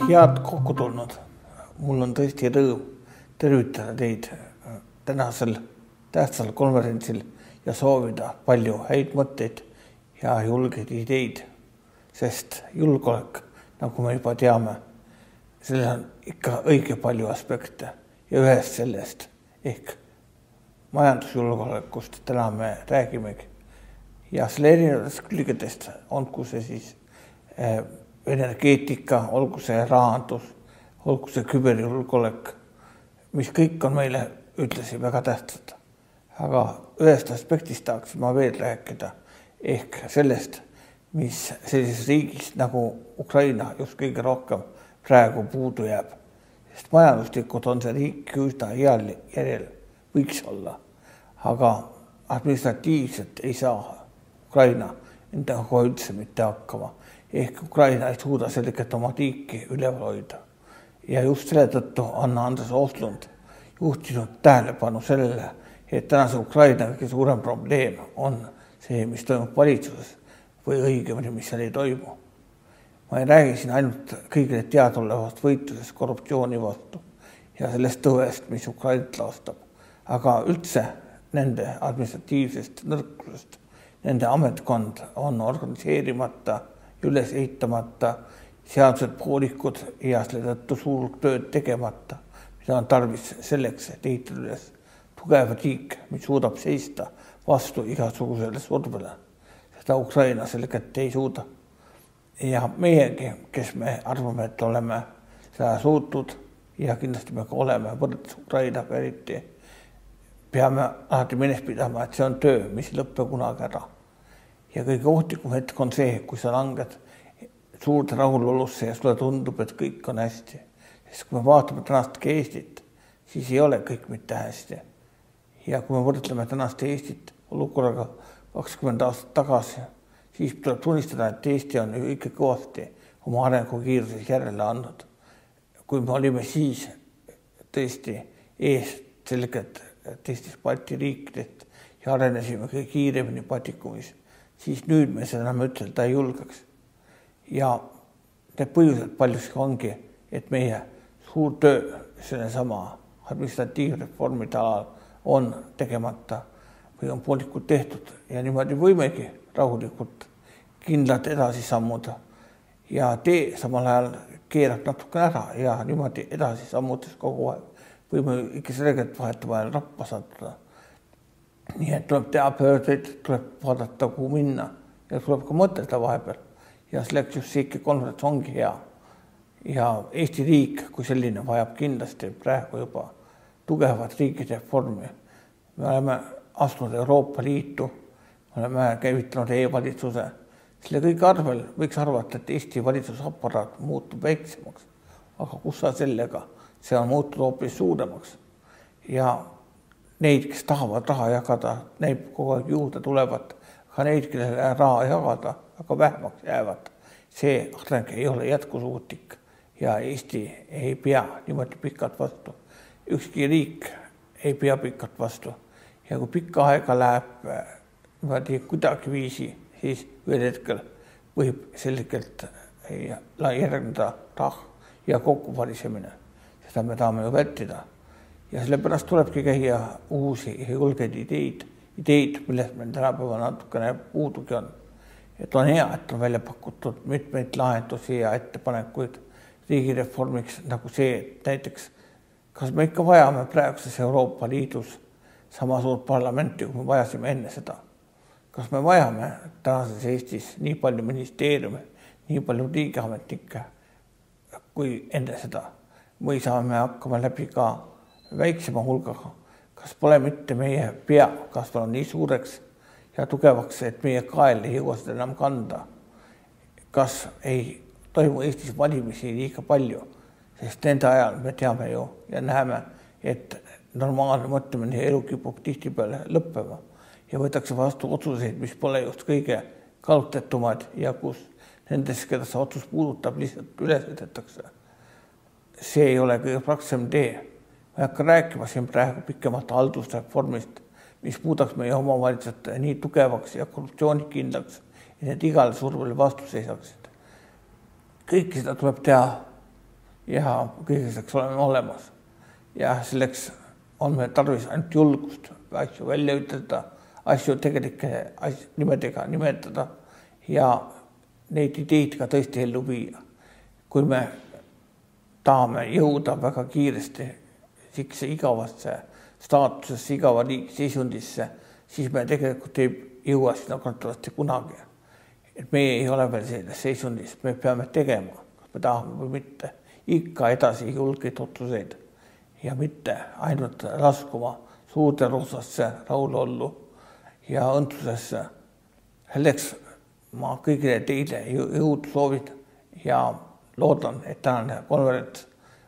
Head kokku tulnud. Mul on tõesti rõõm tervitada teid tänasel tähtsal konverentsil ja soovida palju häid mõtteid ja julgeid ideid, sest julgeolek, nagu me juba teame, sellel on ikka õige palju aspekte ja ühest sellest ehk majandusjulgeolekust täna me räägimegi. Ja selle erinevatest külgedest, olgu see siis energeetika, olgu see rahandus, olgu see küberjulgeolek, mis kõik on meile ütlesi väga tähtsad. Aga ühest aspektist tahaks ma veel rääkida ehk sellest, mis sellises riigis nagu Ukraina just kõige rohkem praegu puudu jääb. Sest majanduslikult on see riik üsna heal järjel võiks olla, aga administratiivselt ei saa Ukraina endaga kohe üldse mitte hakkama. Ehk Ukraina ei suuda selgelt oma riiki üleval hoida. Ja just selle tõttu on Andres Oslund juhtinud tähelepanu sellele, et tänase Ukraina kõige suurem probleem on see, mis toimub valitsuses või õigemini, mis seal ei toimu. Ma ei räägi siin ainult kõigile teadolevast võitlusest korruptsiooni vastu ja sellest tõvest, mis Ukrainat laastab, aga üldse nende administratiivsest nõrkusest. Nende ametkond on organiseerimata, üles ehitamata, seadused poolikud ja selle tõttu suur tööd tegemata, mida on tarvis selleks, et ehitada üles tugev riik, mis suudab seista vastu igasugusele survele. Seda Ukraina selgelt ei suuda. Ja meiegi, kes me arvame, et oleme seda suutnud ja kindlasti me ka oleme võrdes Ukrainaga eriti, peame alati meeles pidama, et see on töö, mis ei lõppe kunagi ära. Ja kõige ohtlikum hetk on see, kui sa langed suurde rahulolusse ja sulle tundub, et kõik on hästi. Sest kui me vaatame tänast Eestit, siis ei ole kõik mitte hästi. Ja kui me võrdleme tänast Eestit olukorraga 20 aastat tagasi, siis tuleb tunnistada, et Eesti on ikka kõvasti oma arengukiiruses järele andnud. Kui me olime siis tõesti ees selgelt teistest Balti riikidest ja arenesime kõige kiiremini Baltikumis, siis nüüd me seda enam ütelda ei julgeks. Ja need põhjused paljuski ongi, et meie suur töö selle sama administratiivreformide alal on tegemata või on poolikult tehtud ja niimoodi võimegi rahulikult kindlalt edasi sammuda ja tee samal ajal keerab natuke ära ja niimoodi edasi sammudes kogu aeg võime ikka selgelt vahetevahel rappa sattuda. Nii et tuleb teha pöördeid, tuleb vaadata, kuhu minna ja tuleb ka mõtelda vahepeal. Ja selleks just see konverents ongi hea. Ja Eesti riik kui selline vajab kindlasti praegu juba tugevat riigireformi. Me oleme astunud Euroopa Liitu, me oleme käivitanud e-valitsuse. Selle kõik arvel võiks arvata, et Eesti valitsusaparaat muutub väiksemaks. Aga kus sa sellega? See on muutunud hoopis suuremaks. Ja neid, kes tahavad raha jagada, näib kogu aeg juurde tulevat, aga neid, kellele raha jagada, aga vähemaks jäävad. See areng ei ole jätkusuutlik ja Eesti ei pea niimoodi pikalt vastu. Ükski riik ei pea pikalt vastu. Ja kui pikka aega läheb kuidagi viisi, siis ühel hetkel võib selgelt järgneda rah ja kokkuvarisemine. Seda me tahame ju vältida. Ja sellepärast tulebki käia uusi ja julgeid ideid, millest meil tänapäeva natukene puudugi on. Et on hea, et on välja pakutud mitmeid lahendusi ja ettepanekuid riigireformiks nagu see, et näiteks kas me ikka vajame praeguses Euroopa Liidus sama suurt parlamenti, kui me vajasime enne seda. Kas me vajame tänases Eestis nii palju ministeeriume, nii palju riigiametnikke kui enne seda. Või saame hakkama läbi ka väiksema hulgaga, kas pole mitte meie pea kasvanud nii suureks ja tugevaks, et meie kael ei jõua seda enam kanda. Kas ei toimu Eestis valimisi liiga palju, sest nende ajal me teame ju ja näeme, et normaalne mõtlemine elu kipub tihtipeale lõppema ja võetakse vastu otsuseid, mis pole just kõige kaalutletumad ja kus nendes, keda see otsus puudutab, lihtsalt üles võtetakse. See ei ole kõige praktilisem tee. Ma ei hakka rääkima siin praegu pikemalt haldusreformist, mis muudaks meie omavalitsused nii tugevaks ja korruptsioonikindlaks, et need igale survele vastu seisaksid. Kõike seda tuleb teha ja kõigeks oleme olemas. Ja selleks on meil tarvis ainult julgust asju välja ütelda, asju tegelike nimedega nimetada ja neid ideid ka tõesti ellu viia. Kui me tahame jõuda väga kiiresti sikse igavasse staatusesse, igava seisundisse, siis me tegelikult ei jõua sinna kordavasti kunagi. Et me ei ole veel selles seisundis, me peame tegema, kas me tahame või mitte, ikka edasi julgeid otsuseid ja mitte ainult laskuma suurde roosasse rahulollu ja õndsusesse. Selleks ma kõigile teile jõudu soovin ja loodan, et tänane konverents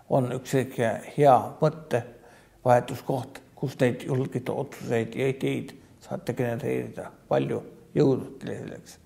on üks hea mõttevahetuskoht, kus neid julgeid otsuseid ja ideid saate genereerida. Palju jõudu teile selleks.